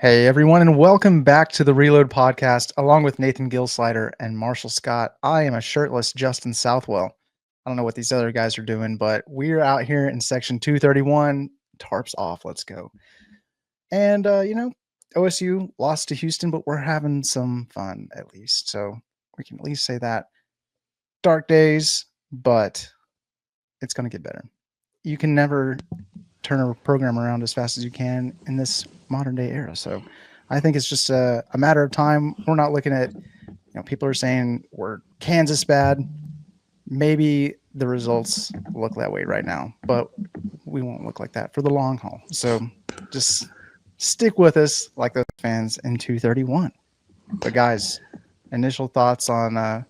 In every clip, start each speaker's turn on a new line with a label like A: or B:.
A: Hey everyone, and welcome back to the Reload Podcast, along with Nathan Gilsleider and Marshall Scott. I am a shirtless Justin Southwell. I don't know what these other guys are doing, but we're out here in section 231. Tarps off, let's go. And OSU lost to Houston, but we're having some fun at least. So we can at least say that. Dark days, but it's going to get better. You can never turn a program around as fast as you can in this modern day era. So I think it's just a matter of time. We're not looking at, people are saying we're Kansas bad. Maybe the results look that way right now, but we won't look like that for the long haul. So just stick with us like those fans in 231. But guys, initial thoughts on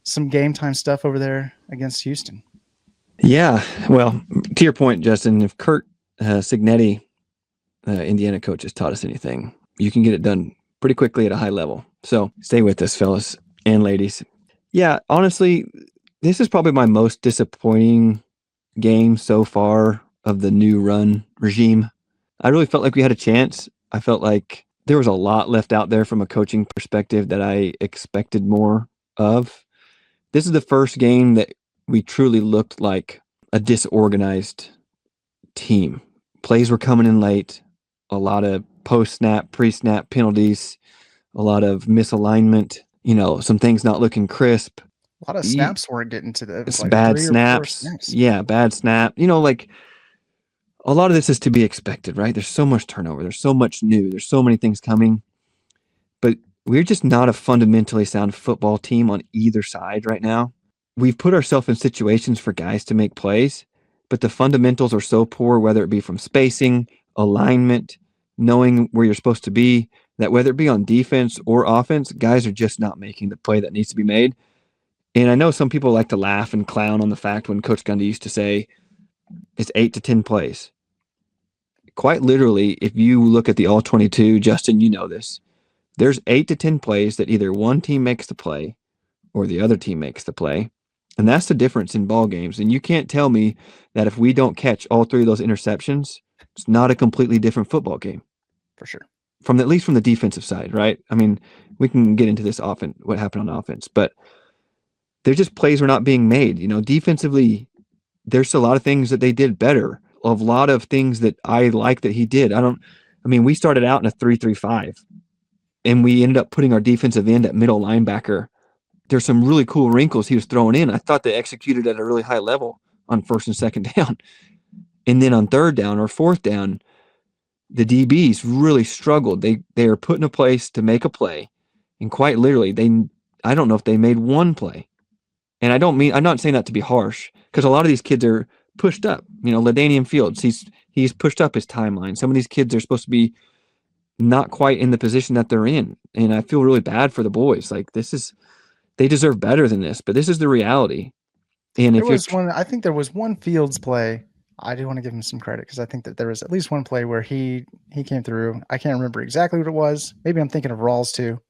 A: some game time stuff over there against Houston.
B: Yeah, well, to your point, Justin, if Kurt Cignetti, Indiana coach, has taught us anything, you can get it done pretty quickly at a high level. So stay with us, fellas and ladies. Yeah, honestly, this is probably my most disappointing game so far of the new run regime. I really felt like we had a chance. I felt like there was a lot left out there from a coaching perspective that I expected more of. This is the first game that we truly looked like a disorganized team. Plays were coming in late, a lot of post-snap, pre-snap penalties, a lot of misalignment, some things not looking crisp.
A: A lot of snaps weren't getting to the
B: like bad snaps. Yeah, bad snap. A lot of this is to be expected, right? There's so much turnover. There's so much new. There's so many things coming. But we're just not a fundamentally sound football team on either side right now. We've put ourselves in situations for guys to make plays, but the fundamentals are so poor, whether it be from spacing, alignment, knowing where you're supposed to be, that whether it be on defense or offense, guys are just not making the play that needs to be made. And I know some people like to laugh and clown on the fact when Coach Gundy used to say it's 8 to 10 plays. Quite literally, if you look at the All-22, Justin, you know this, there's 8 to 10 plays that either one team makes the play or the other team makes the play. And that's the difference in ball games. And you can't tell me that if we don't catch all three of those interceptions, it's not a completely different football game.
A: For sure.
B: At least from the defensive side, right? I mean, we can get into this offense, what happened on offense, but they're just plays were not being made. Defensively, there's a lot of things that they did better. A lot of things that I like that he did. We started out in a 3-3-5, and we ended up putting our defensive end at middle linebacker. There's some really cool wrinkles he was throwing in. I thought they executed at a really high level on first and second down. And then on third down or fourth down, the DBs really struggled. They are put in a place to make a play. And quite literally, I don't know if they made one play. And I'm not saying that to be harsh, because a lot of these kids are pushed up. LaDainian Fields, he's pushed up his timeline. Some of these kids are supposed to be not quite in the position that they're in. And I feel really bad for the boys. They deserve better than this, but this is the reality. And
A: I think there was one Fields play. I do want to give him some credit because I think that there was at least one play where he came through. I can't remember exactly what it was. Maybe I'm thinking of Rawls too,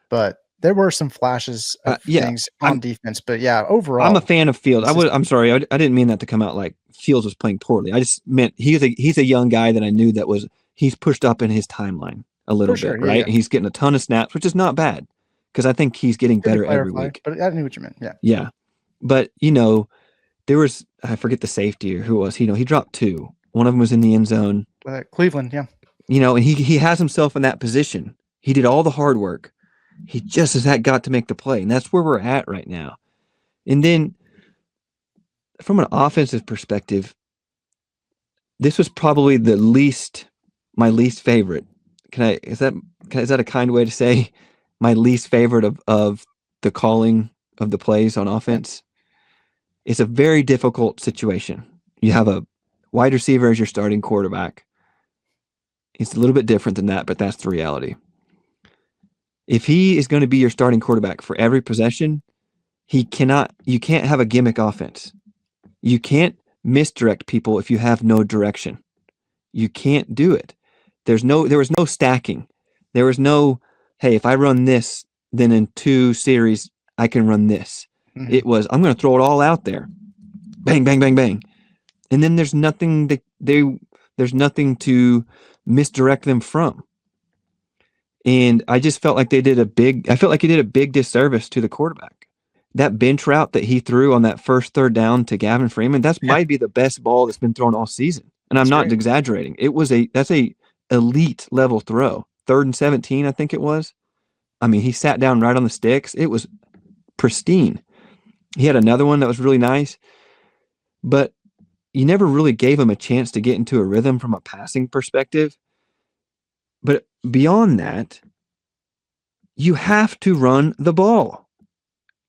A: but there were some flashes of things on defense. But yeah, overall,
B: I'm a fan of Fields. I'm sorry, I didn't mean that to come out like Fields was playing poorly. I just meant he's a young guy that I knew he's pushed up in his timeline a little bit, right? Yeah. He's getting a ton of snaps, which is not bad because I think he's getting better every week.
A: But I knew what you meant. Yeah.
B: Yeah. But, there was, I forget the safety or who it was, he dropped two. One of them was in the end zone.
A: Cleveland, yeah.
B: And he has himself in that position. He did all the hard work. He just has got to make the play. And that's where we're at right now. And then from an offensive perspective, this was probably my least favorite. Is that a kind way to say my least favorite of the calling of the plays on offense? It's a very difficult situation. You have a wide receiver as your starting quarterback. It's a little bit different than that, but that's the reality. If he is going to be your starting quarterback for every possession, you can't have a gimmick offense. You can't misdirect people if you have no direction. You can't do it. There was no stacking. There was no, hey, if I run this, then in 2 series, I can run this. Mm-hmm. It was, I'm going to throw it all out there. Bang, bang, bang, bang. And then there's nothing to misdirect them from. And I just felt like he did a big disservice to the quarterback. That bench route that he threw on that first third down to Gavin Freeman, that
A: Yeah.
B: might be the best ball that's been thrown all season. And I'm
A: That's
B: not
A: great.
B: exaggerating. That's a elite level throw. 3rd and 17, I think it was. I mean, he sat down right on the sticks. It was pristine. He had another one that was really nice, but you never really gave him a chance to get into a rhythm from a passing perspective. But beyond that, you have to run the ball.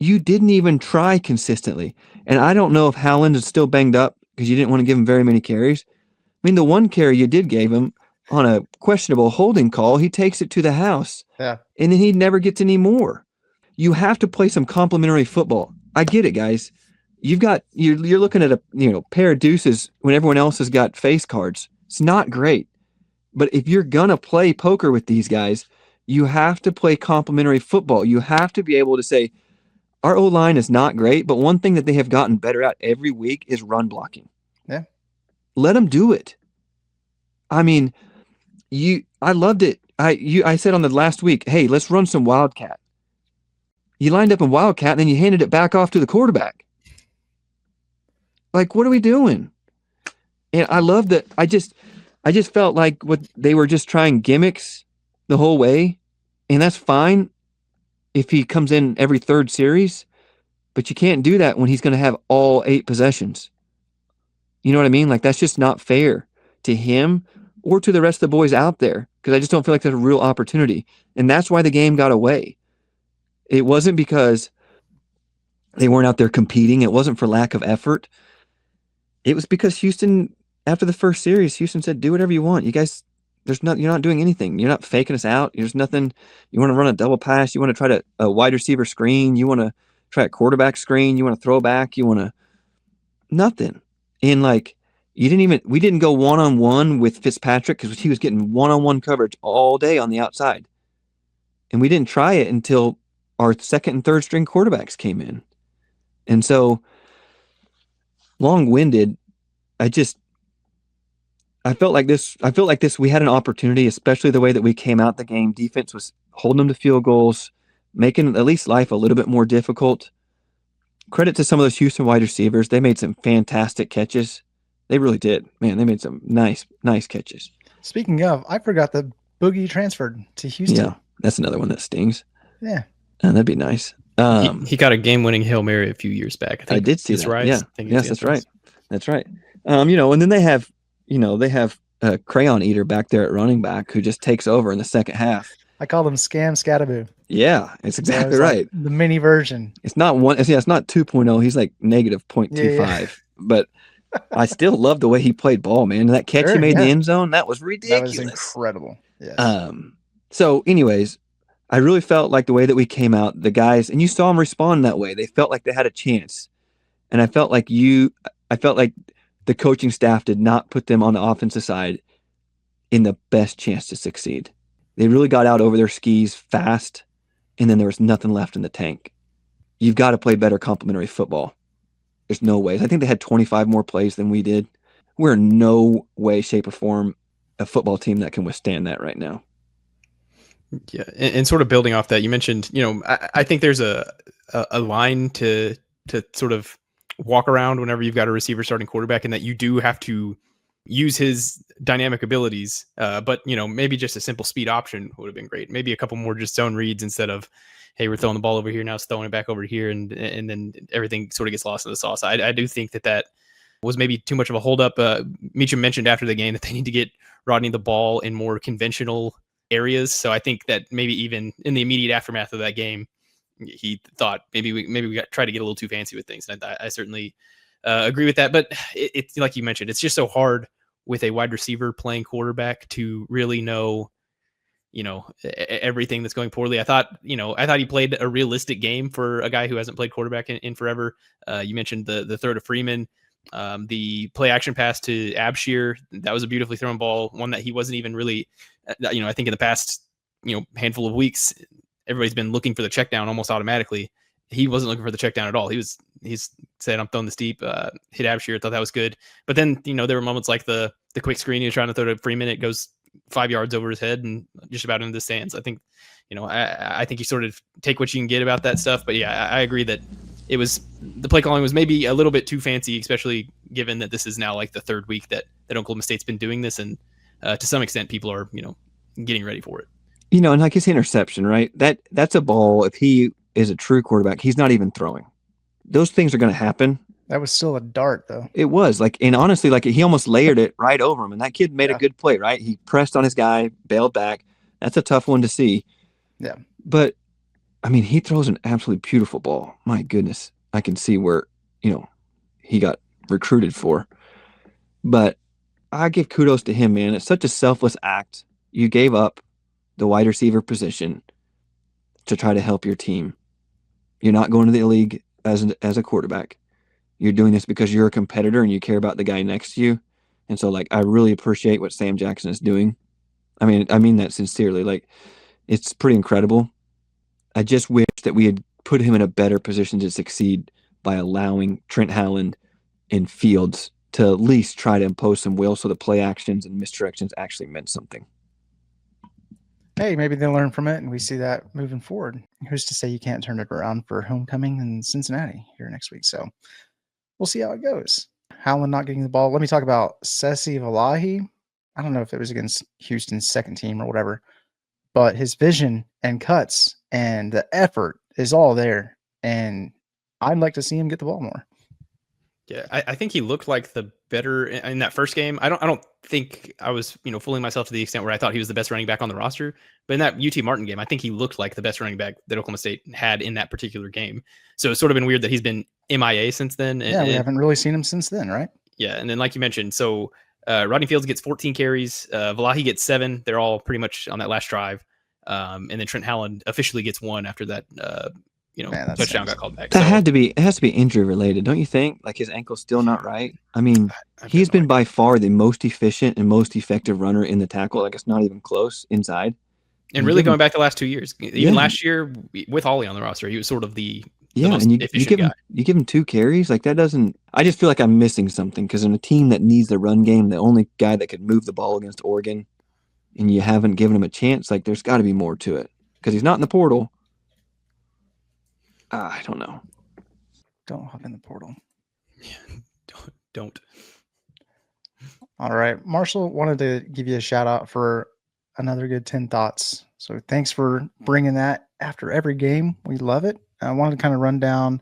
B: You didn't even try consistently. And I don't know if Howland is still banged up because you didn't want to give him very many carries. I mean, the one carry you did give him on a questionable holding call, he takes it to the house.
A: Yeah.
B: And then he never gets any more. You have to play some complementary football. I get it, guys. You're looking at a pair of deuces when everyone else has got face cards. It's not great. But if you're gonna play poker with these guys, you have to play complementary football. You have to be able to say, our O-line is not great, but one thing that they have gotten better at every week is run blocking.
A: Yeah.
B: Let them do it. I mean, I loved it. I said on the last week, hey, let's run some Wildcat. You lined up in Wildcat, and then you handed it back off to the quarterback. Like, what are we doing? And I love that. I just felt like they were just trying gimmicks the whole way, and that's fine if he comes in every third series, but you can't do that when he's going to have all 8 possessions. You know what I mean? Like, that's just not fair to him or to the rest of the boys out there, because I just don't feel like there's a real opportunity. And that's why the game got away. It wasn't because they weren't out there competing. It wasn't for lack of effort. It was because Houston, after the first series, Houston said, do whatever you want. You guys, you're not doing anything. You're not faking us out. There's nothing. You want to run a double pass. You want to try a wide receiver screen. You want to try a quarterback screen. You want to throw back. You want to nothing. And like, we didn't go one-on-one with Fitzpatrick because he was getting one-on-one coverage all day on the outside. And we didn't try it until our second and third string quarterbacks came in. And so, long-winded, I felt like this, we had an opportunity, especially the way that we came out the game. Defense was holding them to field goals, making at least life a little bit more difficult. Credit to some of those Houston wide receivers. They made some fantastic catches. They really did. Man, they made some nice catches.
A: Speaking of, I forgot that Boogie transferred to Houston.
B: Yeah, that's another one that stings.
A: Yeah.
B: That'd be nice.
C: He got a game-winning Hail Mary a few years back.
B: I did see that.
C: Right.
B: Yeah. Yes, that's right. That's right. And then they have a crayon eater back there at running back who just takes over in the second half.
A: I call him Scam Scattaboo.
B: Yeah, it's exactly right.
A: Like the mini version.
B: It's not 2.0. He's like negative 0.25. Yeah. But I still love the way he played ball, man. That catch he made in the end zone, that was ridiculous.
A: That was incredible.
B: Yes. So anyways, I really felt like the way that we came out, the guys, and you saw them respond that way. They felt like they had a chance. And I felt like the coaching staff did not put them on the offensive side in the best chance to succeed. They really got out over their skis fast, and then there was nothing left in the tank. You've got to play better complementary football. There's no way. I think they had 25 more plays than we did. We're in no way, shape, or form a football team that can withstand that right now.
C: Yeah, and sort of building off that, you mentioned, I think there's a line to sort of walk around whenever you've got a receiver starting quarterback, and that you do have to use his dynamic abilities. But maybe just a simple speed option would have been great. Maybe a couple more just zone reads instead of, hey, we're throwing the ball over here, now it's throwing it back over here, and then everything sort of gets lost in the sauce. I do think that was maybe too much of a holdup. Meacham mentioned after the game that they need to get Rodney the ball in more conventional areas. So I think that maybe even in the immediate aftermath of that game, he thought maybe we got try to get a little too fancy with things. And I certainly agree with that. But it's like you mentioned, it's just so hard with a wide receiver playing quarterback to really know, everything that's going poorly. I thought he played a realistic game for a guy who hasn't played quarterback in forever. You mentioned the throw to Freeman, the play action pass to Abshir. That was a beautifully thrown ball, one that he wasn't even really, I think in the past, handful of weeks, everybody's been looking for the check down almost automatically. He wasn't looking for the check down at all. He's said, I'm throwing this deep, hit Abshir, thought that was good. But then, there were moments like the quick screen he was trying to throw to Freeman. It goes 5 yards over his head and just about into the stands. I think, I think you sort of take what you can get about that stuff. But yeah, I agree that the play calling was maybe a little bit too fancy, especially given that this is now like the third week that Oklahoma State's been doing this. And to some extent, people are, getting ready for it.
B: And like his interception, right? That's a ball. If he is a true quarterback, he's not even throwing. Those things are going to happen.
A: That was still a dart, though.
B: It was and honestly, he almost layered it right over him. And that kid made a good play, right? He pressed on his guy, bailed back. That's a tough one to see.
A: Yeah.
B: But I mean, he throws an absolutely beautiful ball. My goodness. I can see where, he got recruited for. But I give kudos to him, man. It's such a selfless act. You gave up the wide receiver position to try to help your team. You're not going to the league as a quarterback. You're doing this because you're a competitor and you care about the guy next to you. And so, I really appreciate what Sam Jackson is doing. I mean that sincerely. It's pretty incredible. I just wish that we had put him in a better position to succeed by allowing Trent Howland and Fields to at least try to impose some will so the play actions and misdirections actually meant something.
A: Hey, maybe they'll learn from it and we see that moving forward. Who's to say you can't turn it around for homecoming in Cincinnati here next week? So we'll see how it goes. Howland not getting the ball. Let me talk about Sesi Valahi. I don't know if it was against Houston's second team or whatever, but his vision and cuts and the effort is all there. And I'd like to see him get the ball more.
C: Yeah, I think he looked like the better in that first game. I don't think I was, fooling myself to the extent where I thought he was the best running back on the roster. But in that UT Martin game, I think he looked like the best running back that Oklahoma State had in that particular game. So it's sort of been weird that he's been MIA since then.
A: Yeah, we haven't really seen him since then, right?
C: Yeah, and then like you mentioned, so Rodney Fields gets 14 carries, Valahi gets 7. They're all pretty much on that last drive. And then Trent Howland officially gets 1 after that touchdown got called back.
B: It has to be injury related, don't you think? His ankle's still not right. I mean, he's been by far the most efficient and most effective runner in the tackle. It's not even close inside.
C: And really going back the last 2 years, even last year with Ollie on the roster, he was sort of the most efficient guy.
B: You give him 2 carries, that doesn't. I just feel like I'm missing something because in a team that needs the run game, the only guy that could move the ball against Oregon, and you haven't given him a chance, there's got to be more to it because he's not in the portal. I don't know.
A: Don't hop in the portal.
C: Yeah, don't.
A: All right. Marshall wanted to give you a shout out for another good 10 thoughts. So thanks for bringing that after every game. We love it. I wanted to kind of run down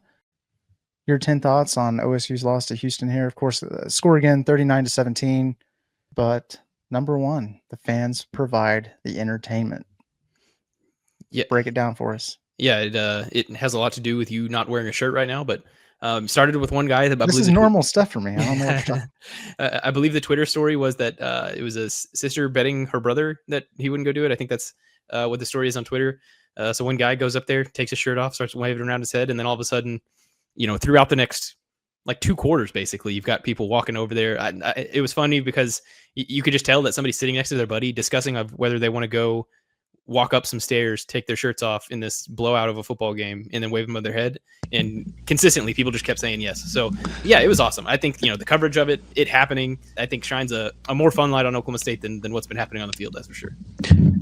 A: your 10 thoughts on OSU's loss to Houston here. Of course, the score again, 39-17. But number one, the fans provide the entertainment.
C: Yeah.
A: Break it down for us.
C: Yeah, it has a lot to do with you not wearing a shirt right now, but started with one guy that
A: this is normal stuff for me. I don't know what you're talking.
C: I believe the Twitter story was that it was a sister betting her brother that he wouldn't go do it. I think that's what the story is on Twitter. So one guy goes up there, takes his shirt off, starts waving around his head, and then all of a sudden, throughout the next 2 quarters, basically, you've got people walking over there. It was funny because you could just tell that somebody's sitting next to their buddy discussing of whether they want to go walk up some stairs, take their shirts off in this blowout of a football game, and then wave them over their head. And consistently, people just kept saying yes. So, yeah, it was awesome. I think, the coverage of it happening, I think shines a more fun light on Oklahoma State than what's been happening on the field, that's for sure.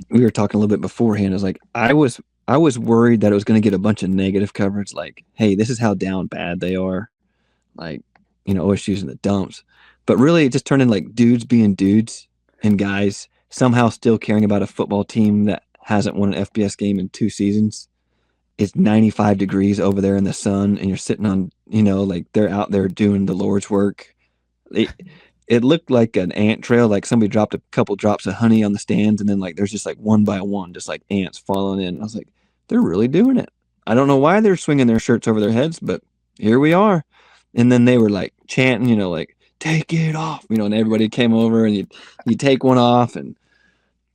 B: We were talking a little bit beforehand. I was worried that it was going to get a bunch of negative coverage, hey, this is how down bad they are. OSU's in the dumps. But really, it just turned in dudes being dudes and guys somehow still caring about a football team that hasn't won an FBS game in 2 seasons. It's 95 degrees over there in the sun, and you're sitting on, they're out there doing the Lord's work. It looked like an ant trail, somebody dropped a couple drops of honey on the stands, and then there's just one by one, just ants falling in. I was like, they're really doing it. I don't know why they're swinging their shirts over their heads, but here we are. And then they were chanting, take it off, and everybody came over and you take one off, and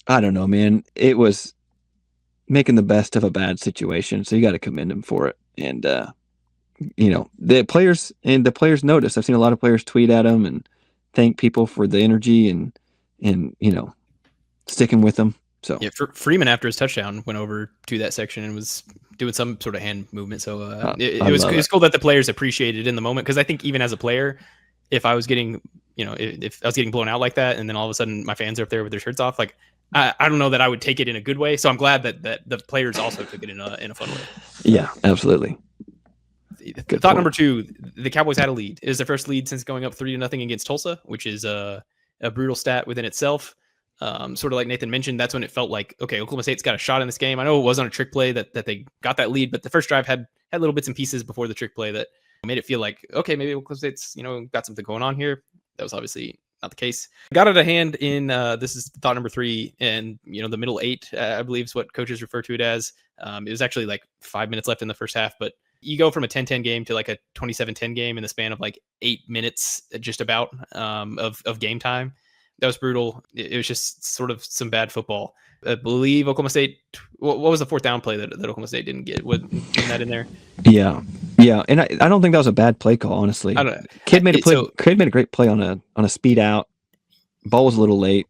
B: I don't know, man. It was making the best of a bad situation, so you got to commend them for it. And the players notice. I've seen a lot of players tweet at them and thank people for the energy and sticking with them. So
C: yeah, Freeman after his touchdown went over to that section and was doing some sort of hand movement. So it was cool that the players appreciated it in the moment, because I think even as a player, if I was getting if I was getting blown out like that, and then all of a sudden my fans are up there with their shirts off, like I don't know that I would take it in a good way. So I'm glad that the players also took it in a fun way.
B: Yeah, absolutely.
C: Good thought point. Number 2, the Cowboys had a lead. It was their first lead since going up 3-0 against Tulsa, which is a brutal stat within itself. Sort of like Nathan mentioned, that's when it felt like, okay, Oklahoma State's got a shot in this game. I know it was on a trick play that they got that lead, but the first drive had little bits and pieces before the trick play that made it feel like, okay, maybe Oklahoma State's, got something going on here. That was obviously not the case. Got it a hand in, this is thought number 3, and, the middle 8, I believe is what coaches refer to it as. It was actually like 5 minutes left in the first half, but you go from a 10-10 game to like a 27-10 game in the span of like 8 minutes, just about, of game time. That was brutal. It was just sort of some bad football. I believe Oklahoma State. What was the 4th down play that Oklahoma State didn't get? Wasn't that in there?
B: Yeah, and I don't think that was a bad play call. Honestly,
C: I don't know.
B: Kid made a great play on a speed out. Ball was a little late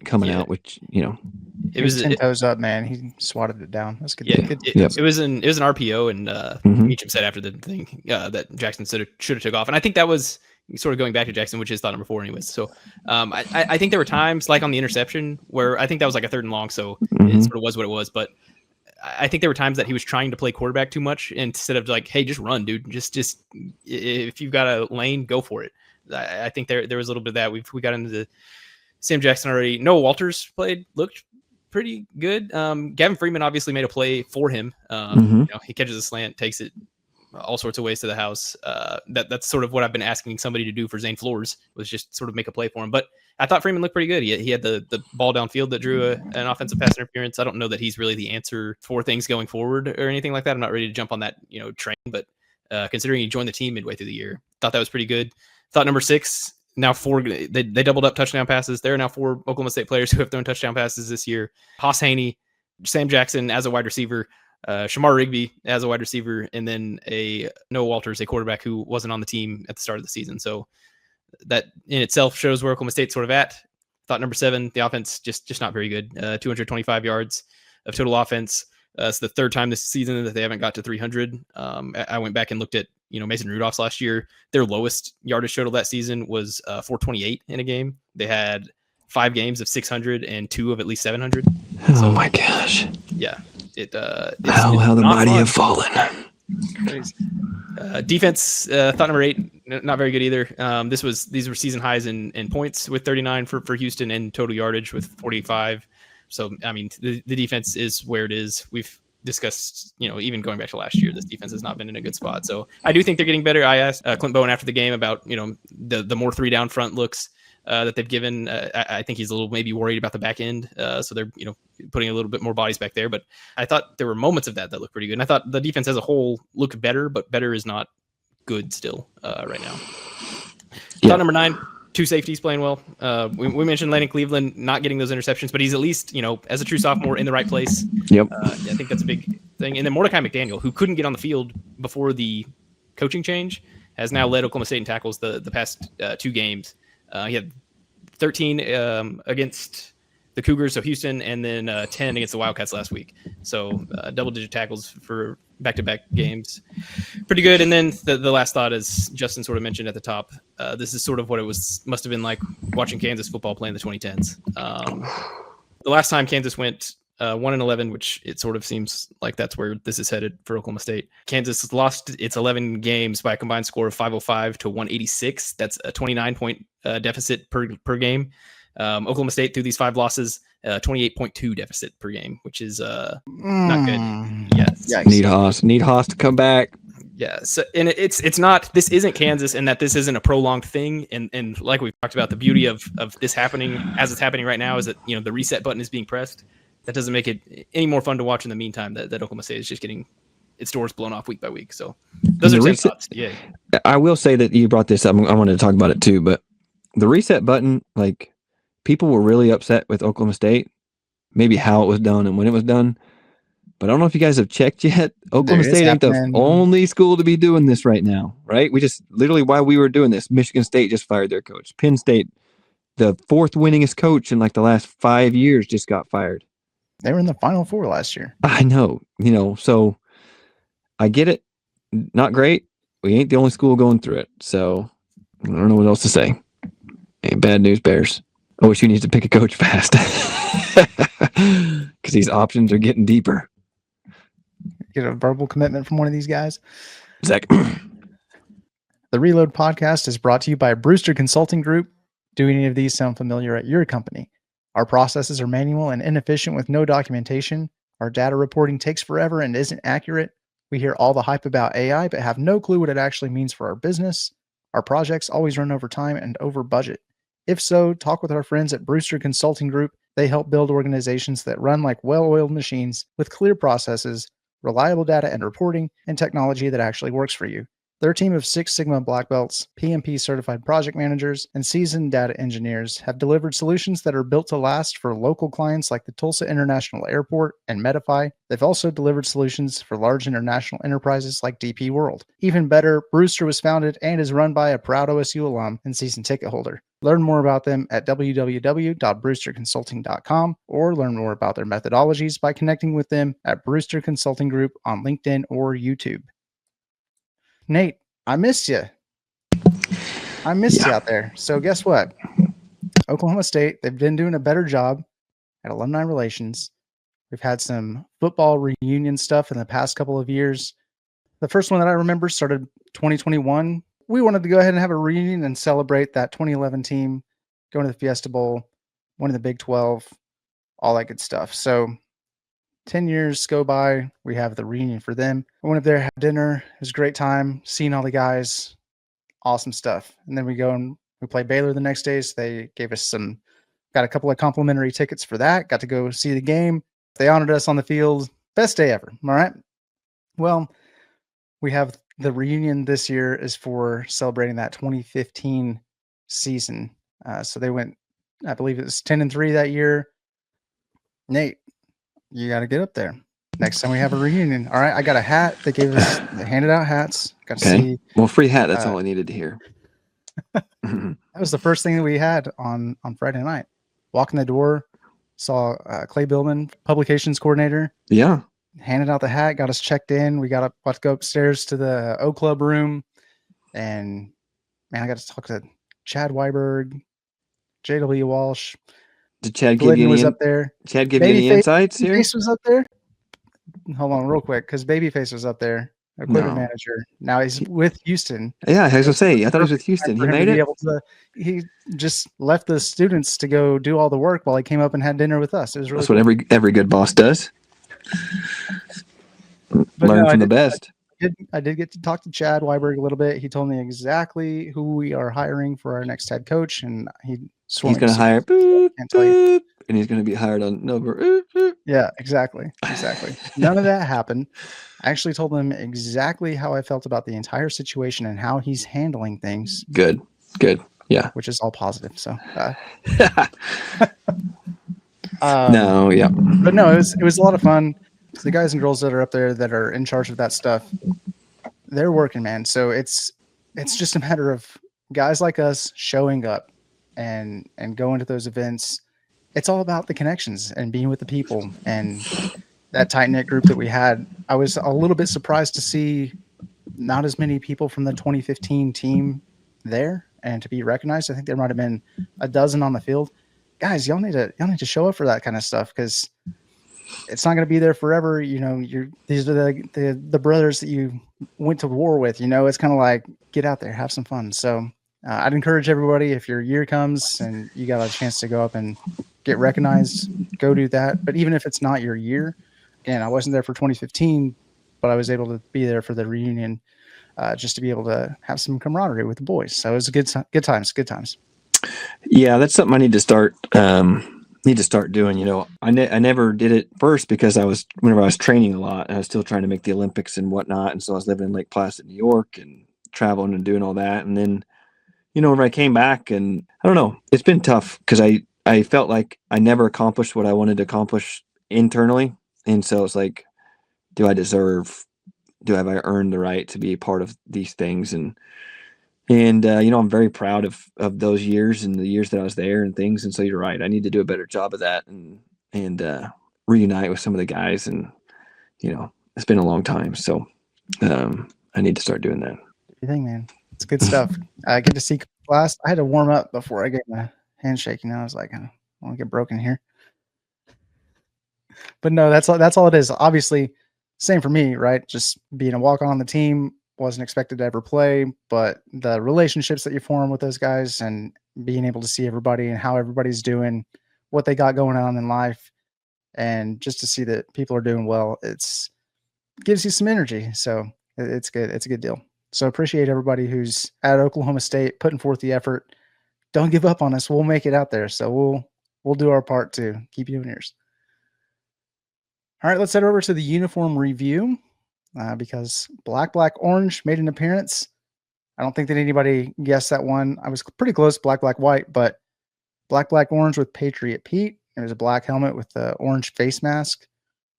B: coming out, which
A: it was 10 toes up, man. He swatted it down. That's good.
C: Yeah, it was an RPO, and Meacham said after the thing that Jackson should have took off, and I think that was sort of going back to Jackson, which is thought number 4 anyways. So I think there were times like on the interception where I think that was like a 3rd and long. So it sort of was what it was. But I think there were times that he was trying to play quarterback too much instead of like, hey, just run, dude. Just if you've got a lane, go for it. I think there was a little bit of that. We got into the Sam Jackson already. Noah Walters looked pretty good. Gavin Freeman obviously made a play for him. He catches a slant, takes it all sorts of ways to the house. That's sort of what I've been asking somebody to do for Zane Flores, was just sort of make a play for him. But I thought Freeman looked pretty good. He had the ball downfield that drew an offensive pass interference. I don't know that he's really the answer for things going forward or anything like that. I'm not ready to jump on that train, but considering he joined the team midway through the year, thought that was pretty good. Thought number 6, now 4, they doubled up touchdown passes. There are now 4 Oklahoma State players who have thrown touchdown passes this year. Haas Haney, Sam Jackson as a wide receiver, Shamar Rigby as a wide receiver, and then Noah Walters, a quarterback who wasn't on the team at the start of the season. So that in itself shows where Oklahoma State's sort of at. Thought number 7, the offense just not very good. 225 yards of total offense. It's the 3rd time this season that they haven't got to 300. I went back and looked at Mason Rudolph's last year. Their lowest yardage total that season was 428 in a game. They had 5 games of 600 and 2 of at least 700.
B: Oh my gosh!
C: Yeah.
B: How the mighty have fallen.
C: Defense, thought number 8, not very good either. These were season highs in points with 39 for Houston, and total yardage with 45. So I mean, the defense is where it is. We've discussed, even going back to last year, this defense has not been in a good spot. So I do think they're getting better. I asked Clint Bowen after the game about the more 3 down front looks that they've given. I think he's a little maybe worried about the back end. So they're, putting a little bit more bodies back there. But I thought there were moments of that looked pretty good. And I thought the defense as a whole looked better, but better is not good still right now. Yeah. Thought number 9, 2 safeties playing well. We mentioned Landon Cleveland not getting those interceptions, but he's at least, as a true sophomore, in the right place.
B: Yep.
C: I think that's a big thing. And then Mordecai McDaniel, who couldn't get on the field before the coaching change, has now led Oklahoma State in tackles the past 2 games. He had 13 against the Cougars, so Houston, and then 10 against the Wildcats last week. So double-digit tackles for back-to-back games. Pretty good. And then the last thought, as Justin sort of mentioned at the top, this is sort of what it must have been like watching Kansas football play in the 2010s. The last time Kansas went 1-11, which it sort of seems like that's where this is headed for Oklahoma State. Kansas lost its 11 games by a combined score of 505 to 186. That's a 29-point deficit per game. Oklahoma State, through these 5 losses, 28.2 deficit per game, which is not good. Yes.
B: Need Haas to come back.
C: Yeah. So, and it's not, this isn't Kansas, and that this isn't a prolonged thing. And like we've talked about, the beauty of this happening as it's happening right now is that, the reset button is being pressed. That doesn't make it any more fun to watch in the meantime, that Oklahoma State is just getting its doors blown off week by week. So those are 10 thoughts. Yeah.
B: I will say that you brought this up. I wanted to talk about it too, but the reset button, like, people were really upset with Oklahoma State, maybe how it was done and when it was done. But I don't know if you guys have checked yet. Oklahoma State ain't the only school to be doing this right now, right? We just literally, while we were doing this, Michigan State just fired their coach. Penn State, the 4th winningest coach in like the last 5 years, just got fired.
A: They were in the Final Four last year.
B: I know, so I get it. Not great. We ain't the only school going through it. So I don't know what else to say. Hey, bad news, Bears. OSU needs to pick a coach fast because these options are getting deeper.
A: Get a verbal commitment from one of these guys.
B: Zach.
A: The Reload podcast is brought to you by Brewster Consulting Group. Do any of these sound familiar at your company? Our processes are manual and inefficient with no documentation. Our data reporting takes forever and isn't accurate. We hear all the hype about AI, but have no clue what it actually means for our business. Our projects always run over time and over budget. If so, talk with our friends at Brewster Consulting Group. They help build organizations that run like well-oiled machines with clear processes, reliable data and reporting, and technology that actually works for you. Their team of Six Sigma Black Belts, PMP certified project managers, and seasoned data engineers have delivered solutions that are built to last for local clients like the Tulsa International Airport and Medify. They've also delivered solutions for large international enterprises like DP World. Even better, Brewster was founded and is run by a proud OSU alum and season ticket holder. Learn more about them at www.brewsterconsulting.com or learn more about their methodologies by connecting with them at Brewster Consulting Group on LinkedIn or YouTube. Nate, I missed you. I missed you out there. So guess what? Oklahoma State, they've been doing a better job at alumni relations. We've had some football reunion stuff in the past couple of years. The first one that I remember started 2021. We wanted to go ahead and have a reunion and celebrate that 2011 team, going to the Fiesta Bowl, winning the Big 12, all that good stuff. So 10 years go by, we have the reunion for them. I went up there, had dinner. It was a great time, seeing all the guys. Awesome stuff. And then we go and we play Baylor the next day. So they gave us got a couple of complimentary tickets for that. Got to go see the game. They honored us on the field. Best day ever. All right. Well, we have the reunion this year is for celebrating that 2015 season. So they went, I believe it was 10-3 that year. Nate, you got to get up there next time we have a reunion. All right. I got a hat. They handed out hats. Got to see.
B: Well, free hat. That's all I needed to hear.
A: That was the first thing that we had on Friday night. Walking the door, saw Clay Billman, publications coordinator.
B: Yeah.
A: Handed out the hat, got us checked in. We got to go upstairs to the O Club room. And man, I got to talk to Chad Weiberg, J.W. Walsh.
B: Did Chad give you
A: was up there.
B: Chad give you any insights here?
A: Babyface was up there. Hold on, real quick, because Babyface was up there, equipment manager. Now he's with Houston.
B: Yeah, I was gonna say. I thought he was with Houston. He made it.
A: He just left the students to go do all the work while he came up and had dinner with us. It was really
B: That's what every good boss does. Learn from the best.
A: I did get to talk to Chad Weiberg a little bit. He told me exactly who we are hiring for our next head coach, and he's
B: going to hire boop, boop, and he's going to be hired on number.
A: Yeah, exactly. None of that happened. I actually told him exactly how I felt about the entire situation and how he's handling things.
B: Good. Yeah,
A: which is all positive. So,
B: no, yeah,
A: but no, it was a lot of fun. So the guys and girls that are up there that are in charge of that stuff, they're working, man. So it's just a matter of guys like us showing up and going to those events. It's all about the connections and being with the people and that tight knit group that we had. I was a little bit surprised to see not as many people from the 2015 team there and to be recognized. I think there might have been a dozen on the field. Guys, y'all need to show up for that kind of stuff, because it's not going to be there forever. You know, these are the brothers that you went to war with. You know, it's kind of like, get out there, have some fun. So I'd encourage everybody, if your year comes and you got a chance to go up and get recognized, go do that. But even if it's not your year, again, I wasn't there for 2015, but I was able to be there for the reunion, just to be able to have some camaraderie with the boys. So it was good times.
B: Yeah, that's something I need to start doing. You know, I never did it first because whenever I was training a lot, I was still trying to make the Olympics and whatnot. And so I was living in Lake Placid, New York, and traveling and doing all that. And then, you know, when I came back, and I don't know, it's been tough because I felt like I never accomplished what I wanted to accomplish internally. And so it's like, have I earned the right to be a part of these things? And you know, I'm very proud of those years and the years that I was there and things. And so you're right. I need to do a better job of that and reunite with some of the guys. And, you know, it's been a long time. So I need to start doing that.
A: Good thing, man. It's good stuff. I get to see class. I had to warm up before I gave my handshake. I was like, I don't want to get broken here. But no, that's all it is. Obviously, same for me, right? Just being a walk on the team, wasn't expected to ever play, but the relationships that you form with those guys and being able to see everybody and how everybody's doing, what they got going on in life, and just to see that people are doing well, gives you some energy. So it's good. It's a good deal. So appreciate everybody who's at Oklahoma State putting forth the effort. Don't give up on us. We'll make it out there. So we'll do our part to keep you in yours. All right, let's head over to the uniform review because black, orange made an appearance. I don't think that anybody guessed that one. I was pretty close, black, white, but black, orange with Patriot Pete. It was a black helmet with the orange face mask.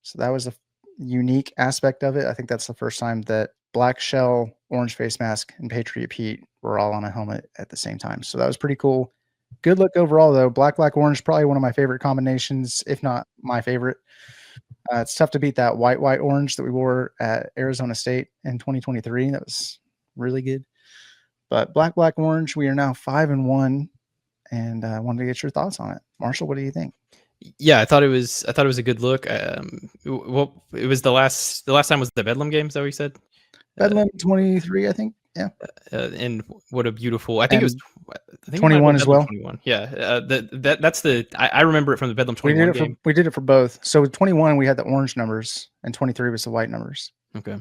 A: So that was a unique aspect of it. I think that's the first time that black shell, orange face mask, and Patriot Pete were all on a helmet at the same time. So that was pretty cool. Good look overall, though. Black, orange, probably one of my favorite combinations, if not my favorite. It's tough to beat that white, orange that we wore at Arizona State in 2023. That was really good. But black, orange, we are now 5-1, and I wanted to get your thoughts on it. Marshall, what do you think?
C: Yeah, I thought it was a good look. Well, it was the last time was the Bedlam game. Is that what you said?
A: Bedlam 23, I think. Yeah.
C: And what a beautiful! I think
A: And
C: it was. I think
A: 21 as well.
C: 21. Yeah. That's the. I remember it from the Bedlam 21 game.
A: We did it for both. So with 21, we had the orange numbers, and 23 was the white numbers.
C: Okay.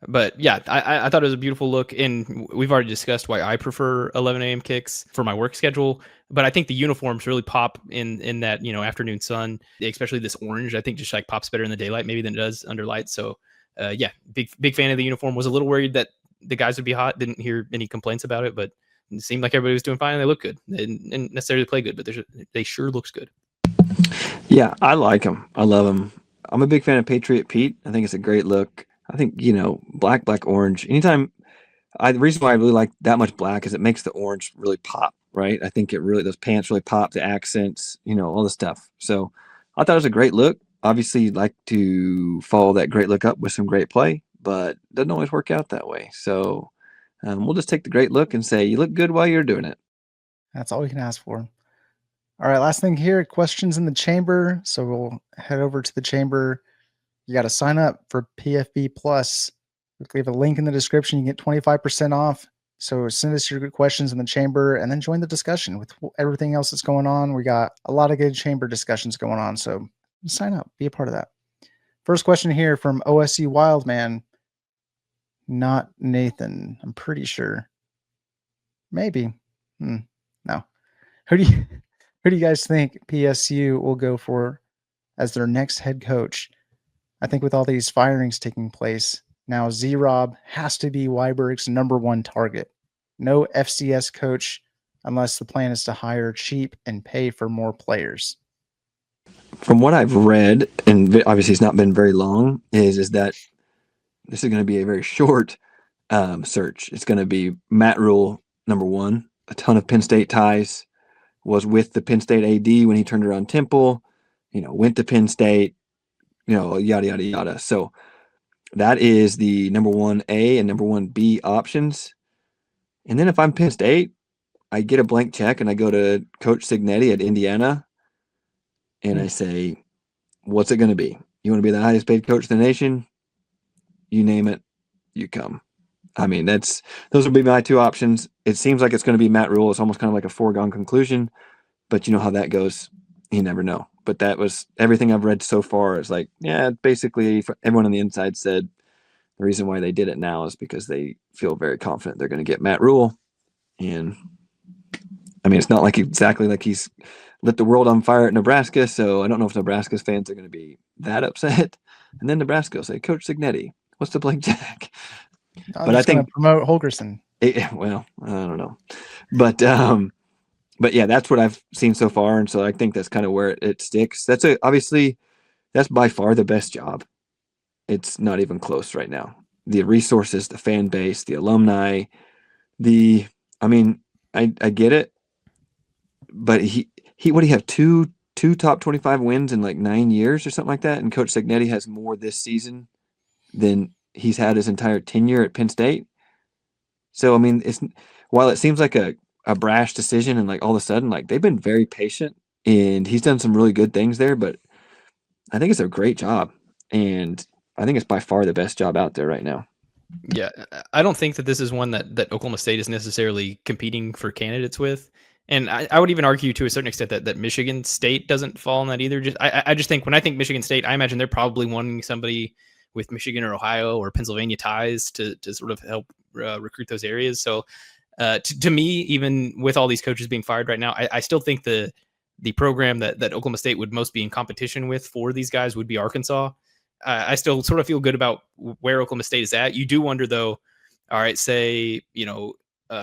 C: But yeah, I thought it was a beautiful look, and we've already discussed why I prefer 11 a.m. kicks for my work schedule. But I think the uniforms really pop in that afternoon sun, especially this orange. I think just like pops better in the daylight maybe than it does under light. So yeah, big fan of the uniform. Was a little worried that the guys would be hot. Didn't hear any complaints about it, but it seemed like everybody was doing fine. And they look good. They didn't necessarily play good, but they sure looks good.
B: Yeah, I like them. I love them. I'm a big fan of Patriot Pete. I think it's a great look. I think, black, orange. Anytime, the reason why I really like that much black is it makes the orange really pop, right? I think those pants really pop, the accents, all the stuff. So I thought it was a great look. Obviously, you'd like to follow that great look up with some great play, but it doesn't always work out that way. So we'll just take the great look and say, you look good while you're doing it.
A: That's all we can ask for. All right, last thing here, questions in the chamber. So we'll head over to the chamber. You got to sign up for PFB Plus. We leave a link in the description. You get 25% off. So send us your good questions in the chamber and then join the discussion with everything else that's going on. We got a lot of good chamber discussions going on. So sign up, be a part of that. First question here from OSC Wildman. Not Nathan, I'm pretty sure. Maybe. No. Who do you guys think PSU will go for as their next head coach? I think with all these firings taking place, now Z-Rob has to be Weiberg's number one target. No FCS coach unless the plan is to hire cheap and pay for more players.
B: From what I've read, and obviously it's not been very long, is that this is going to be a very short search. It's going to be Matt Rule, number one, a ton of Penn State ties, was with the Penn State AD when he turned around Temple, went to Penn State, yada, yada, yada. So that is the number 1A and number 1B options. And then if I'm Penn State, I get a blank check and I go to Coach Cignetti at Indiana and I say, what's it going to be? You want to be the highest paid coach in the nation? You name it, you come. I mean, those would be my two options. It seems like it's going to be Matt Rule. It's almost kind of like a foregone conclusion, but you know how that goes. You never know. But that was everything I've read so far. Is like, yeah, basically everyone on the inside said the reason why they did it now is because they feel very confident they're going to get Matt Rule. And I mean, it's not like exactly like he's lit the world on fire at Nebraska. So I don't know if Nebraska's fans are going to be that upset. And then Nebraska will say, Coach Cignetti, what's the blank check?
A: But I think promote Holgerson.
B: Well, I don't know, but yeah, that's what I've seen so far, and so I think that's kind of where it sticks. Obviously that's by far the best job. It's not even close right now. The resources, the fan base, the alumni, I get it, but he what do you have two top 25 wins in like 9 years or something like that, and Coach Cignetti has more this season than he's had his entire tenure at Penn State. So, I mean, while it seems like a a brash decision, and like all of a sudden, like they've been very patient, and he's done some really good things there. But I think it's a great job, and I think it's by far the best job out there right now.
C: Yeah, I don't think that this is one that Oklahoma State is necessarily competing for candidates with. And I would even argue to a certain extent that Michigan State doesn't fall in that either. I just think when I think Michigan State, I imagine they're probably wanting somebody with Michigan or Ohio or Pennsylvania ties to sort of help recruit those areas. So to me, even with all these coaches being fired right now, I still think the program that Oklahoma State would most be in competition with for these guys would be Arkansas. I still sort of feel good about where Oklahoma State is at. You do wonder though, all right, say,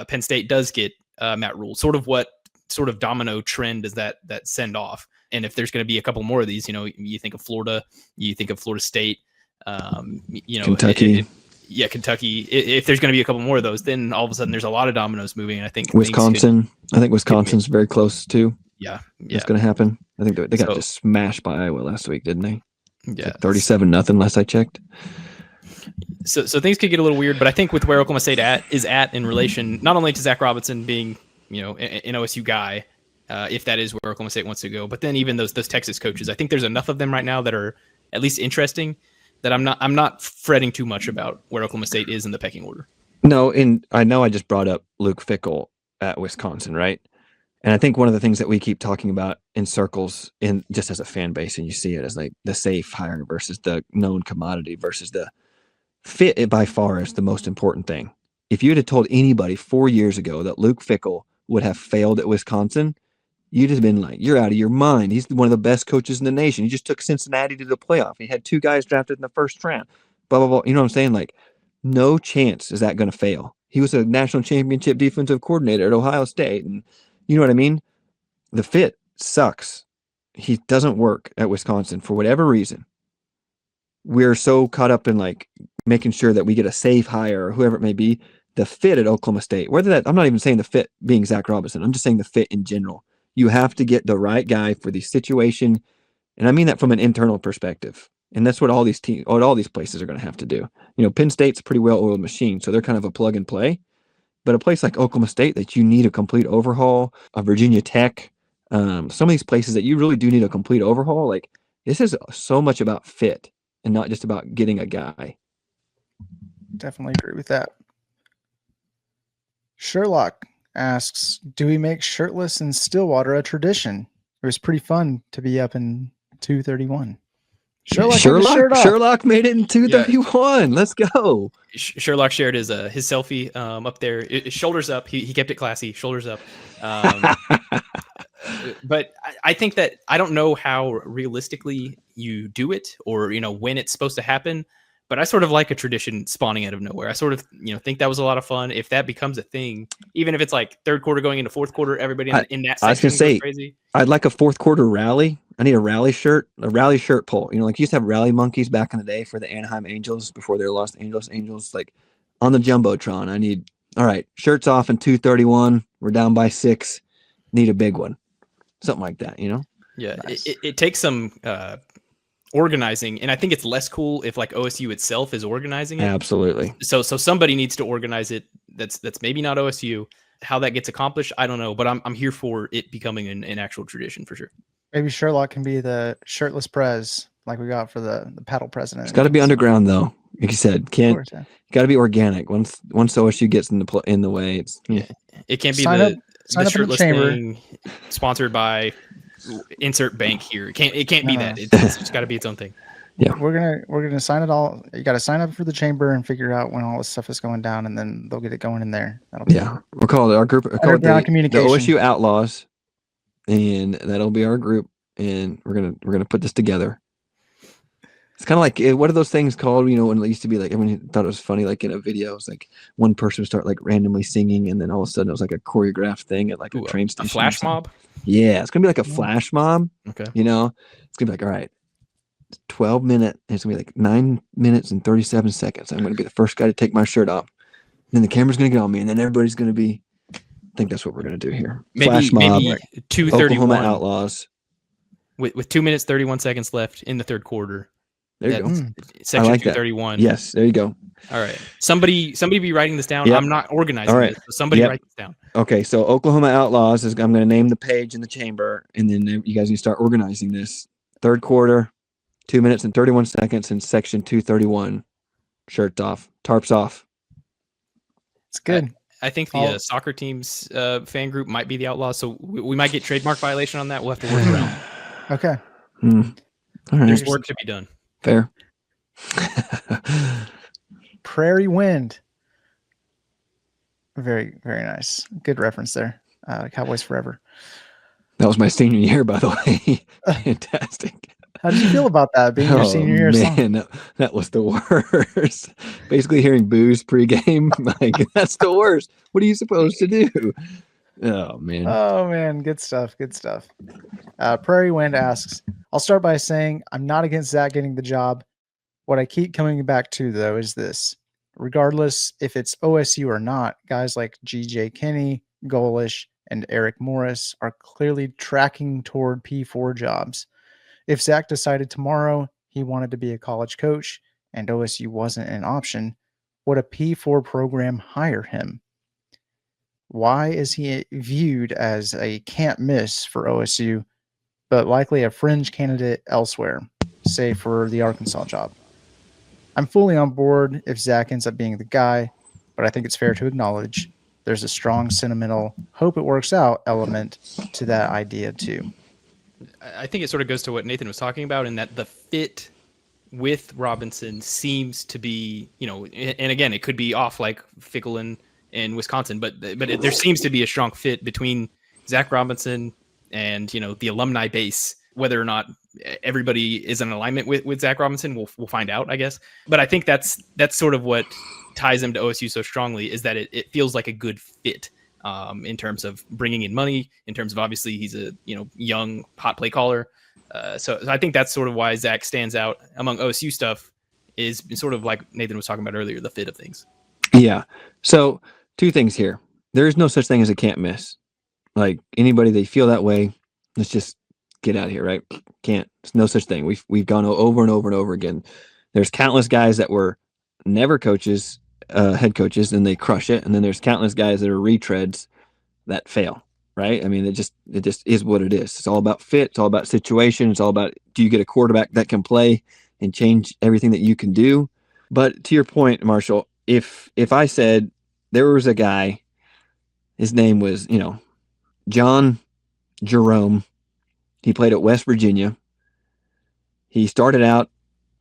C: Penn State does get Matt Rule, what sort of domino trend does that send off? And if there's going to be a couple more of these, you think of Florida, you think of Florida State,
B: Kentucky.
C: Kentucky. If there's going to be a couple more of those, then all of a sudden there's a lot of dominoes moving. And I think
B: Wisconsin. I think Wisconsin's very close too.
C: Yeah,
B: it's going to happen. I think they got just smashed by Iowa last week, didn't they?
C: Yeah,
B: 37-0 last I checked.
C: So things could get a little weird, but I think with where Oklahoma State is at in relation, not only to Zach Robinson being, an OSU guy, if that is where Oklahoma State wants to go, but then even those Texas coaches, I think there's enough of them right now that are at least interesting that I'm not fretting too much about where Oklahoma State is in the pecking order.
B: No, and I know I just brought up Luke Fickell at Wisconsin, right? And I think one of the things that we keep talking about in circles, in just as a fan base, and you see it as like the safe hire versus the known commodity versus the fit, it by far is the most important thing. If you had told anybody 4 years ago that Luke Fickell would have failed at Wisconsin, you'd have been like, you're out of your mind. He's one of the best coaches in the nation. He just took Cincinnati to the playoff. He had 2 guys drafted in the first round. Blah, blah, blah. You know what I'm saying? Like, no chance is that going to fail. He was a national championship defensive coordinator at Ohio State. And you know what I mean? The fit sucks. He doesn't work at Wisconsin for whatever reason. We're so caught up in like making sure that we get a safe hire or whoever it may be. The fit at Oklahoma State, I'm not even saying the fit being Zach Robinson. I'm just saying the fit in general. You have to get the right guy for the situation. And I mean that from an internal perspective. And that's what all these places are going to have to do. Penn State's a pretty well-oiled machine, so they're kind of a plug and play. But a place like Oklahoma State that you need a complete overhaul, Virginia Tech, some of these places that you really do need a complete overhaul, like this is so much about fit and not just about getting a guy.
A: Definitely agree with that. Sherlock asks, do we make shirtless in Stillwater a tradition? It was pretty fun to be up in 231. Sherlock
B: made it in 231. Yeah. Let's go.
C: Sherlock shared his selfie up there. Shoulders up. He kept it classy. Shoulders up. But I think that I don't know how realistically you do it or when it's supposed to happen. But I sort of like a tradition spawning out of nowhere. I sort of think that was a lot of fun. If that becomes a thing, even if it's like third quarter going into fourth quarter, everybody in that section
B: I was gonna say,
C: crazy.
B: I'd like a fourth quarter rally. I need a rally shirt pull. Like you used to have rally monkeys back in the day for the Anaheim Angels before they were Los Angeles Angels. Like on the Jumbotron, I need, all right, shirts off in 231. We're down by 6. Need a big one. Something like that, Yeah.
C: Nice. It takes some organizing, and I think it's less cool if like OSU itself is organizing it.
B: Absolutely.
C: So somebody needs to organize it. That's maybe not OSU. How that gets accomplished, I don't know, but I'm here for it becoming an actual tradition for sure.
A: Maybe Sherlock can be the shirtless prez like we got for the paddle president.
B: It's got to be underground though. Like you said, got to be organic. Once OSU gets in the way, it's
C: it can't be the shirtless thing sponsored by insert bank here. It can't be that. It's just got to be its own thing.
B: Yeah,
A: we're gonna sign it all. You got to sign up for the chamber and figure out when all this stuff is going down, and then they'll get it going in there.
B: We'll call it our group. We'll call it the OSU Outlaws, and that'll be our group. And we're gonna put this together. It's kind of like, what are those things called? When it used to be like, everyone thought it was funny, like in a video, it's like one person would start like randomly singing, and then all of a sudden it was like a choreographed thing at like a train station.
C: A flash mob?
B: Yeah, it's gonna be like a flash mob.
C: Okay.
B: It's gonna be like, all right, 12 minutes, and it's gonna be like 9 minutes and 37 seconds. I'm gonna be the first guy to take my shirt off. Then the camera's gonna get on me, and then everybody's gonna be. I think that's what we're gonna do here. Flash mob.
C: Maybe 2:31.
B: Oklahoma Outlaws.
C: With 2 minutes 31 seconds left in the third quarter.
B: There you go.
C: Section
B: I like that.
C: 231.
B: Yes, there you go.
C: All right. Somebody be writing this down.
B: Yep.
C: I'm not organizing
B: All right.
C: this, so somebody
B: Yep.
C: write this down.
B: Okay, so Oklahoma Outlaws is. I'm going to name the page in the chamber, and then you guys need to start organizing this. Third quarter, 2 minutes and 31 seconds in section 231. Shirts off, tarps off.
A: It's good.
C: I think the soccer team's fan group might be the Outlaws, so we might get trademark violation on that. We'll have to work around.
A: Okay.
B: All right.
C: There's work to be done.
B: Fair.
A: Prairie Wind. Very, very nice. Good reference there. Cowboys Forever.
B: That was my senior year, by the way. Fantastic.
A: How did you feel about that being your senior year
B: song? Man, that was the worst. Basically hearing booze pregame, like that's the worst. What are you supposed to do? Oh man.
A: Good stuff. Prairie Wind asks, I'll start by saying I'm not against Zach getting the job. What I keep coming back to, though, is this. Regardless if it's OSU or not, guys like GJ Kinney, Golish, and Eric Morris are clearly tracking toward P4 jobs. If Zach decided tomorrow he wanted to be a college coach and OSU wasn't an option, would a P4 program hire him? Why is he viewed as a can't miss for OSU, but likely a fringe candidate elsewhere, say for the Arkansas job? I'm fully on board if Zach ends up being the guy, but I think it's fair to acknowledge there's a strong sentimental hope it works out element to that idea too.
C: I think it sort of goes to what Nathan was talking about, in that the fit with Robinson seems to be, and again, it could be off like Fickle in Wisconsin, but there seems to be a strong fit between Zach Robinson and, the alumni base. Whether or not everybody is in alignment with Zach Robinson, we'll find out, I guess. But I think that's sort of what ties him to OSU so strongly, is that it feels like a good fit. In terms of bringing in money, in terms of obviously he's a young hot play caller, so I think that's sort of why Zach stands out among OSU stuff, is sort of like Nathan was talking about earlier, the fit of things.
B: Yeah. So 2 things here. There is no such thing as a can't miss. Like anybody they feel that way, let's just get out of here, right? Can't. There's no such thing. We've gone over and over and over again. There's countless guys that were never coaches. Head coaches, and they crush it, and then there's countless guys that are retreads that fail, right? I mean, it just is what it is. It's all about fit. It's all about situation. It's all about, do you get a quarterback that can play and change everything that you can do? But to your point, Marshall, if I said there was a guy, his name was John Jerome, he played at West Virginia. He started out,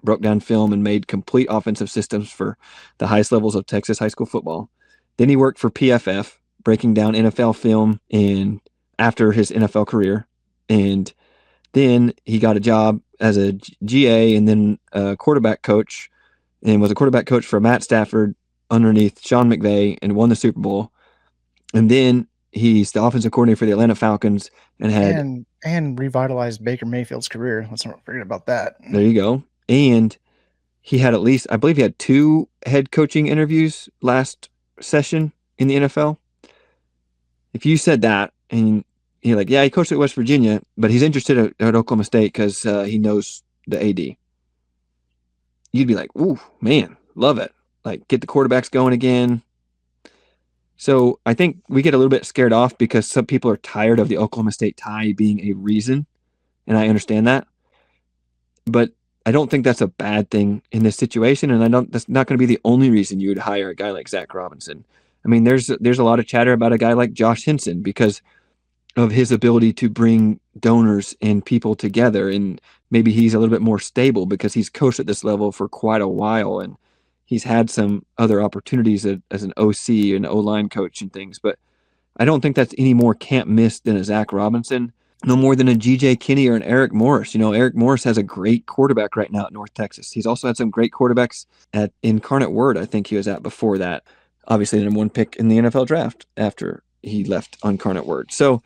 B: broke down film, and made complete offensive systems for the highest levels of Texas high school football. Then he worked for PFF, breaking down NFL film and after his NFL career. And then he got a job as a GA and then a quarterback coach, and was a quarterback coach for Matt Stafford underneath Sean McVay, and won the Super Bowl. And then he's the offensive coordinator for the Atlanta Falcons
A: and revitalized Baker Mayfield's career. Let's not forget about that.
B: There you go. And he had I believe he had 2 head coaching interviews last session in the NFL. If you said that and you're like, yeah, he coached at West Virginia, but he's interested at Oklahoma State because he knows the AD, you'd be like, ooh, man, love it. Like, get the quarterbacks going again. So I think we get a little bit scared off because some people are tired of the Oklahoma State tie being a reason, and I understand that. But I don't think that's a bad thing in this situation, and that's not going to be the only reason you would hire a guy like Zach Robinson. I mean, there's a lot of chatter about a guy like Josh Henson because of his ability to bring donors and people together, and maybe he's a little bit more stable because he's coached at this level for quite a while, and he's had some other opportunities as an OC and O-line coach and things. But I don't think that's any more can't miss than a Zach Robinson. No more than a GJ Kinney or an Eric Morris. Eric Morris has a great quarterback right now at North Texas. He's also had some great quarterbacks at Incarnate Word. I think he was at before that. Obviously, the number 1 pick in the NFL draft after he left Incarnate Word. So,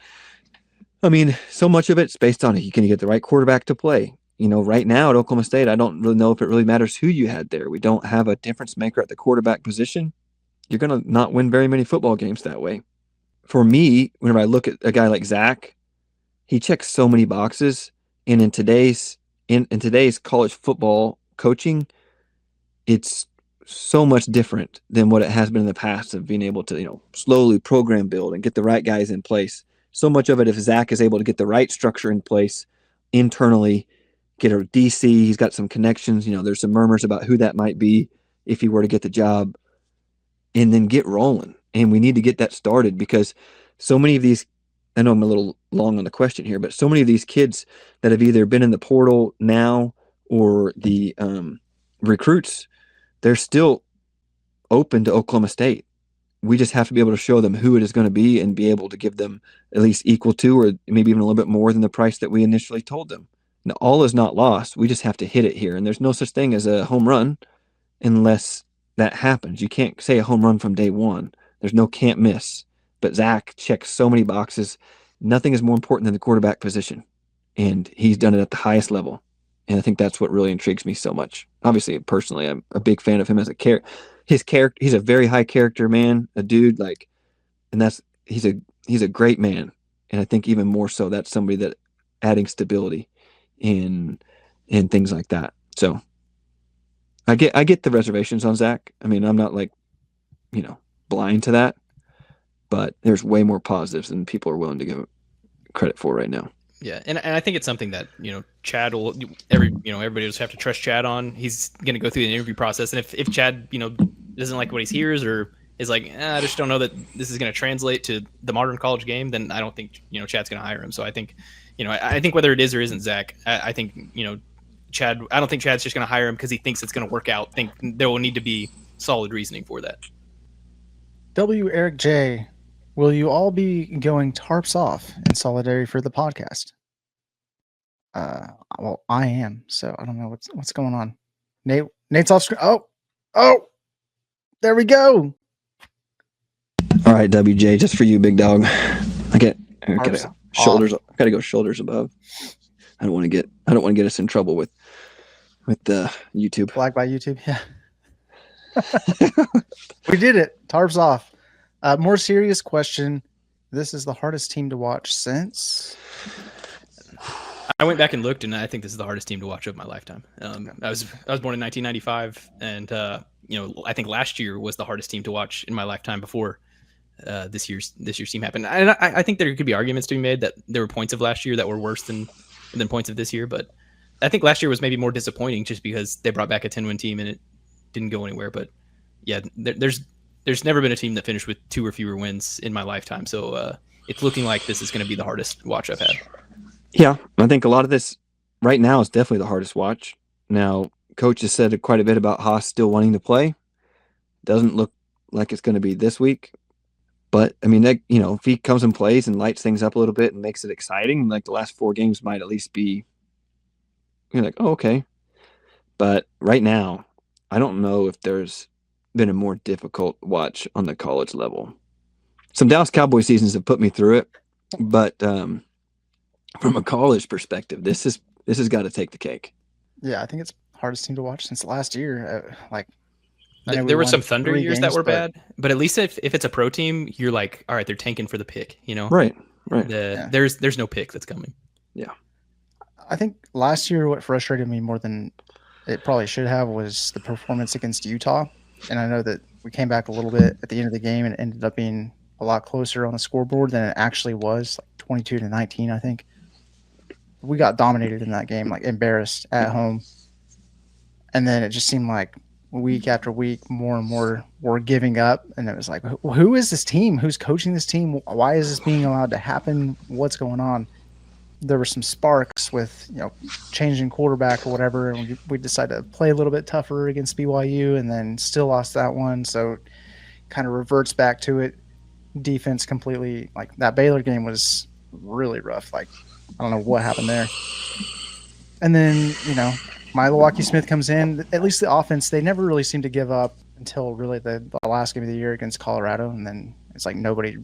B: I mean, so much of it's based on, can you get the right quarterback to play? Right now at Oklahoma State, I don't really know if it really matters who you had there. We don't have a difference maker at the quarterback position. You're going to not win very many football games that way. For me, whenever I look at a guy like Zach, he checks so many boxes. And in today's college football coaching, it's so much different than what it has been in the past of being able to, slowly program build and get the right guys in place. So much of it, if Zach is able to get the right structure in place internally, get a DC, he's got some connections, there's some murmurs about who that might be if he were to get the job, and then get rolling. And we need to get that started because so many of these, I know I'm a little long on the question here, but so many of these kids that have either been in the portal now or the recruits, they're still open to Oklahoma State. We just have to be able to show them who it is going to be and be able to give them at least equal to or maybe even a little bit more than the price that we initially told them. Now, all is not lost. We just have to hit it here. And there's no such thing as a home run unless that happens. You can't say a home run from day one. There's no can't miss. But Zach checks so many boxes. Nothing is more important than the quarterback position. And he's done it at the highest level. And I think that's what really intrigues me so much. Obviously, personally, I'm a big fan of him as a character. His character, he's a very high character man, a dude and he's a great man. And I think even more so, that's somebody that adding stability and things like that. So I get the reservations on Zach. I mean, I'm not blind to that, but there's way more positives than people are willing to give credit for right now.
C: Yeah, and I think it's something that Chad will everybody will just have to trust Chad on. He's going to go through the interview process, and if Chad doesn't like what he hears or is like I just don't know that this is going to translate to the modern college game, then I don't think Chad's going to hire him. So I think I think whether it is or isn't Zach, I think Chad. I don't think Chad's just going to hire him because he thinks it's going to work out. I think there will need to be solid reasoning for that.
A: W. Eric J. Will you all be going tarps off in solidarity for the podcast? Well, I am, so I don't know what's going on. Nate's off screen. Oh, there we go.
B: All right, WJ, just for you, big dog. I gotta shoulders. I gotta go shoulders above. I don't want to get us in trouble with the YouTube.
A: Flag by YouTube. Yeah. We did it. Tarps off. More serious question. This is the hardest team to watch since.
C: I went back and looked, and I think this is the hardest team to watch of my lifetime. I was born in 1995, and I think last year was the hardest team to watch in my lifetime before this year's team happened. And I think there could be arguments to be made that there were points of last year that were worse than points of this year, but I think last year was maybe more disappointing just because they brought back a 10-win team and it didn't go anywhere. But yeah, there's never been a team that finished with 2 or fewer wins in my lifetime. So it's looking like this is going to be the hardest watch I've had.
B: Yeah, I think a lot of this right now is definitely the hardest watch. Now, coach has said quite a bit about Haas still wanting to play. Doesn't look like it's going to be this week. But, I mean, if he comes and plays and lights things up a little bit and makes it exciting, like the last 4 games might at least be, you're like, oh, okay. But right now, I don't know if there's been a more difficult watch on the college level. Some Dallas Cowboy seasons have put me through it, but from a college perspective, this has got to take the cake.
A: Yeah, I think it's the hardest team to watch since last year.
C: There were some Thunder years that were bad, but at least if it's a pro team, you're like, all right, they're tanking for the pick,
B: Right.
C: There's no pick that's coming.
B: Yeah.
A: I think last year what frustrated me more than it probably should have was the performance against Utah. And I know that we came back a little bit at the end of the game and it ended up being a lot closer on the scoreboard than it actually was, like 22-19, I think. We got dominated in that game, like embarrassed at home. And then it just seemed like week after week, more and more were giving up. And it was like, who is this team? Who's coaching this team? Why is this being allowed to happen? What's going on? There were some sparks with, changing quarterback or whatever. And we decided to play a little bit tougher against BYU and then still lost that one. So it kind of reverts back to it. Defense completely, like that Baylor game was really rough. Like, I don't know what happened there. And then, Milwaukee Smith comes in. At least the offense, they never really seemed to give up until really the last game of the year against Colorado. And then it's like nobody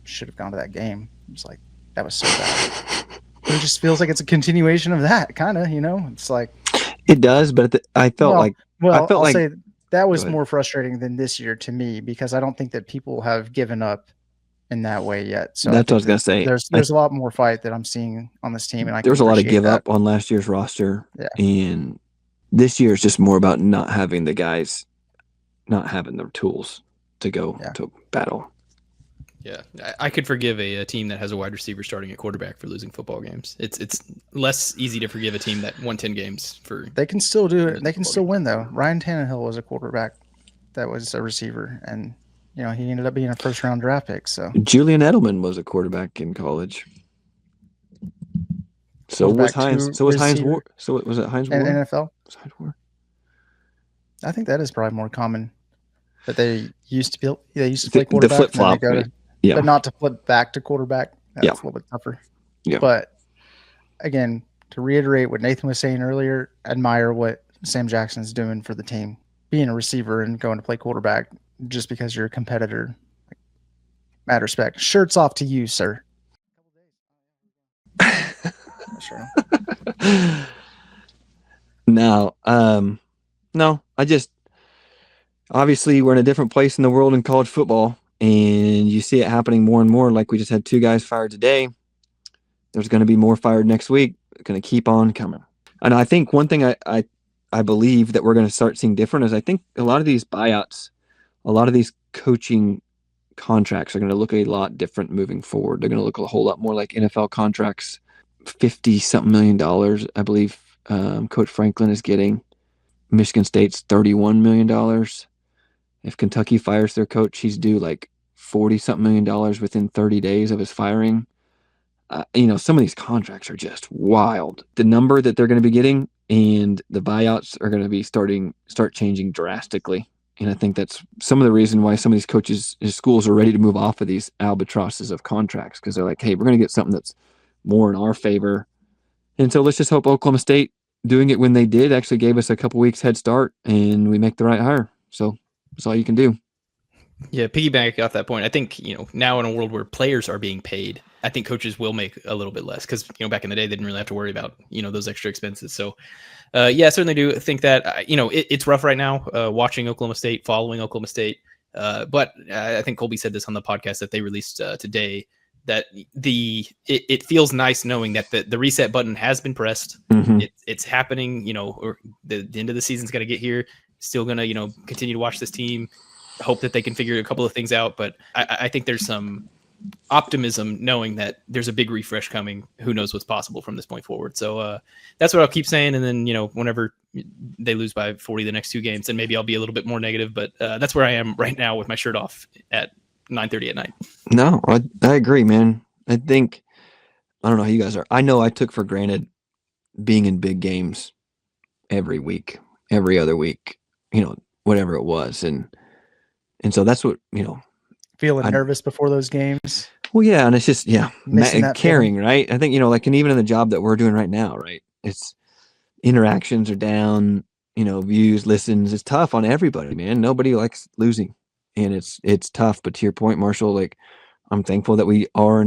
A: should have gone to that game. It's like, that was so bad. It just feels like it's a continuation of that, kind of, It's like.
B: It does, but I felt like.
A: Well, I'll say that was more frustrating than this year to me because I don't think that people have given up in that way yet. So
B: that's what I was gonna say.
A: There's a lot more fight that I'm seeing on this team, and
B: there was a lot of give up on last year's roster,
A: yeah.
B: And This year is just more about not having the guys, not having the tools to go to battle.
C: Yeah, I could forgive a team that has a wide receiver starting at quarterback for losing football games. It's less easy to forgive a team that won 10 games for.
A: They can still do it. They can still win though. Ryan Tannehill was a quarterback that was a receiver, and he ended up being a first-round draft pick. So
B: Julian Edelman was a quarterback in college. So was Hines. So was Hines Ward. So was it Hines Ward?
A: NFL.
B: Was Hines Ward?
A: I think that is probably more common. That they used to be. They used to play quarterback.
B: The flip flop.
A: Yeah. But not to flip back to quarterback. That's a little bit tougher.
B: Yeah.
A: But again, to reiterate what Nathan was saying earlier, admire what Sam Jackson's doing for the team. Being a receiver and going to play quarterback just because you're a competitor. Mad respect. Shirts off to you, sir. Sure.
B: No, I just obviously we're in a different place in the world in college football, and you see it happening more and more. Like we just had 2 guys fired today. There's going to be more fired next week. It's going to keep on coming. And I think one thing I believe that we're going to start seeing different is I think a lot of these buyouts, a lot of these coaching contracts are going to look a lot different moving forward. They're going to look a whole lot more like NFL contracts. $50-something million, I believe Coach Franklin is getting. Michigan State's $31 million. If Kentucky fires their coach, he's due like $40-something million within 30 days of his firing. Some of these contracts are just wild. The number that they're going to be getting and the buyouts are going to be start changing drastically. And I think that's some of the reason why some of these coaches' schools are ready to move off of these albatrosses of contracts, because they're like, hey, we're going to get something that's more in our favor. And so let's just hope Oklahoma State, doing it when they did, actually gave us a couple weeks head start and we make the right hire. So that's all you can do.
C: Yeah, piggyback off that point. I think, now in a world where players are being paid, I think coaches will make a little bit less because, back in the day, they didn't really have to worry about, those extra expenses. So, I certainly do think that, it's rough right now watching Oklahoma State, following Oklahoma State. But I think Colby said this on the podcast that they released today, that it feels nice knowing that the reset button has been pressed.
B: Mm-hmm.
C: It's happening, or the end of the season's got to get here. Still going to, continue to watch this team, hope that they can figure a couple of things out. But I think there's some optimism knowing that there's a big refresh coming. Who knows what's possible from this point forward. So that's what I'll keep saying. And then, whenever they lose by 40 the next 2 games, then maybe I'll be a little bit more negative. But that's where I am right now with my shirt off at 9:30 at night.
B: No, I agree, man. I think, I don't know how you guys are. I know I took for granted being in big games every week, every other week, whatever it was. And so that's what,
A: feeling nervous before those games.
B: Well, yeah. And it's just, caring,
A: feeling.
B: right? I think, and even in the job that we're doing right now, right? It's interactions are down, views, listens. It's tough on everybody, man. Nobody likes losing. And it's tough, but to your point, Marshall, like I'm thankful that we are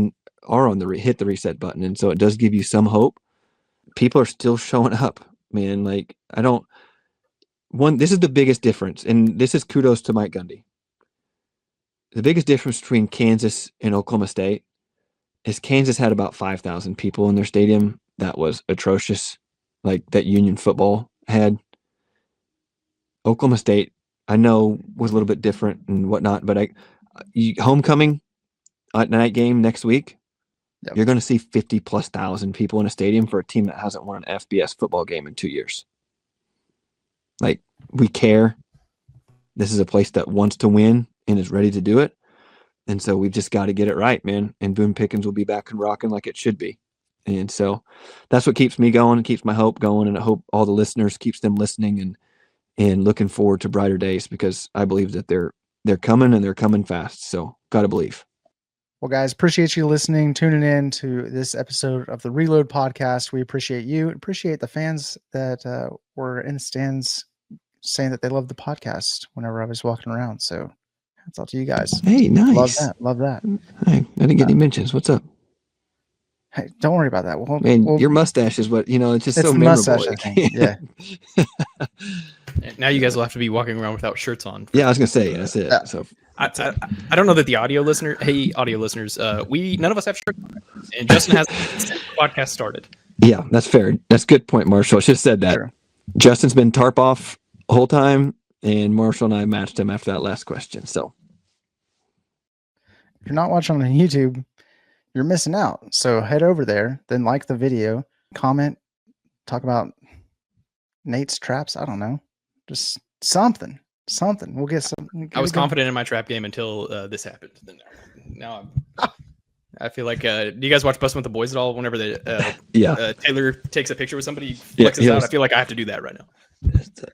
B: on the hit the reset button, and so it does give you some hope. People are still showing up, man. Like this is the biggest difference, and this is kudos to Mike Gundy. The biggest difference between Kansas and Oklahoma State is Kansas had about 5,000 people in their stadium. That was atrocious, like that Union football had. Oklahoma State, I know, was a little bit different and whatnot, but homecoming night game next week, You're going to see 50,000+ people in a stadium for a team that hasn't won an FBS football game in 2 years. Like, we care. This is a place that wants to win and is ready to do it. And so we've just got to get it right, man. And Boone Pickens will be back and rocking like it should be. And so that's what keeps me going and keeps my hope going. And I hope all the listeners keeps them listening and looking forward to brighter days, because I believe that they're coming, and they're coming fast. So got to believe.
A: Well, guys, appreciate you listening, tuning in to this episode of the Reload Podcast. We appreciate you. Appreciate the fans that were in the stands saying that they love the podcast whenever I was walking around. So that's all to you guys.
B: Hey, nice.
A: Love that.
B: Hey, I didn't get any mentions. What's up?
A: Hey, don't worry about that.
B: Your mustache is what, it's just
A: it's
B: so
A: the
B: memorable.
A: Mustache, I think. Yeah.
C: Now you guys will have to be walking around without shirts on.
B: Yeah, I was gonna say that's it. So
C: I don't know that the audio listeners, none of us have shirts on, and Justin has the podcast started.
B: Yeah, that's fair. That's a good point, Marshall. I should have said that.
A: Sure.
B: Justin's been tarp off the whole time, and Marshall and I matched him after that last question. So
A: If you're not watching on YouTube, you're missing out. So head over there, then like the video, comment, talk about Nate's traps. I don't know, just something. We'll get some.
C: I was confident in my trap game until this happened. Then now I feel like. Do you guys watch Bustin' with the Boys at all? Whenever Taylor takes a picture with somebody, flexes out. I feel like I have to do that right now.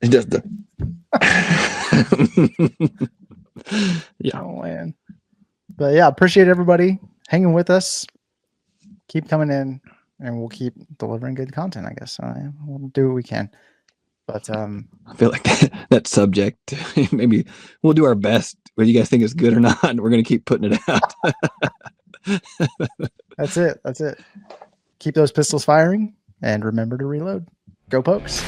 B: He does the. Yeah.
A: Oh man. But yeah, appreciate everybody hanging with us. Keep coming in, and we'll keep delivering good content. I guess we'll do what we can. But
B: I feel like that subject. Maybe we'll do our best. Whether you guys think it's good or not, we're gonna keep putting it out.
A: That's it. Keep those pistols firing, and remember to reload. Go Pokes.